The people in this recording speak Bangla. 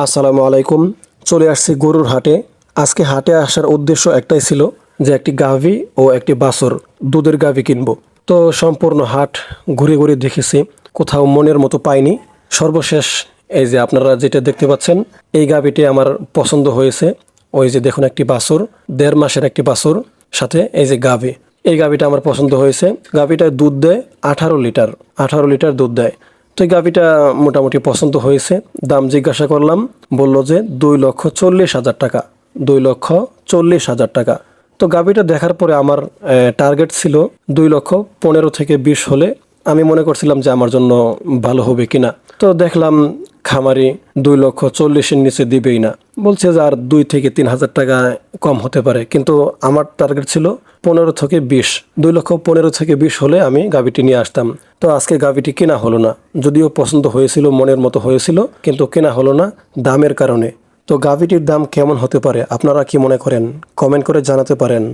আসসালামু আলাইকুম। চলে আসছি গরুর হাটে। আজকে হাটে আসার উদ্দেশ্য একটাই ছিল যে একটি গাভী ও একটি বাছুর দুধের গাভী কিনবো। তো সম্পূর্ণ হাট ঘুরে ঘুরে দেখেছি, কোথাও মনের মতো পাইনি। সর্বশেষ এই যে আপনারা যেটা দেখতে পাচ্ছেন, এই গাভীটি আমার পছন্দ হয়েছে। ওই যে দেখুন, একটি বাছুর, 1.5 মাসের একটি বাছুর, সাথে এই যে গাভী। এই গাভীটা আমার পছন্দ হয়েছে। গাভীটায় দুধ দেয় 18 লিটার, 18 লিটার দুধ দেয়। তো এই গাভীটা মোটামুটি পছন্দ হয়েছে। দাম জিজ্ঞাসা করলাম, বলল যে 2,40,000 টাকা, 2,40,000 টাকা। তো গাভীটা দেখার পরে আমার টার্গেট ছিল 2,15,000 থেকে 20 হলে আমি মনে করছিলাম যে আমার জন্য ভালো হবে কিনা। তো দেখলাম খামারি 2,40,000-এর নিচে দিবেই না, বলছে যে আর 2 থেকে 3,000 টাকা কম হতে পারে। কিন্তু আমার টার্গেট ছিল 15 থেকে 20, 2,15,000 থেকে 20 হলে আমি গাভীটি নিয়ে আসতাম। তো আজকে গাভীটি কেনা হলো না, যদিও পছন্দ হয়েছিল, মনের মতো হয়েছিল, কিন্তু কেনা হলো না দামের কারণে। তো গাভীটির দাম কেমন হতে পারে আপনারা কি মনে করেন? কমেন্ট করে জানাতে পারেন।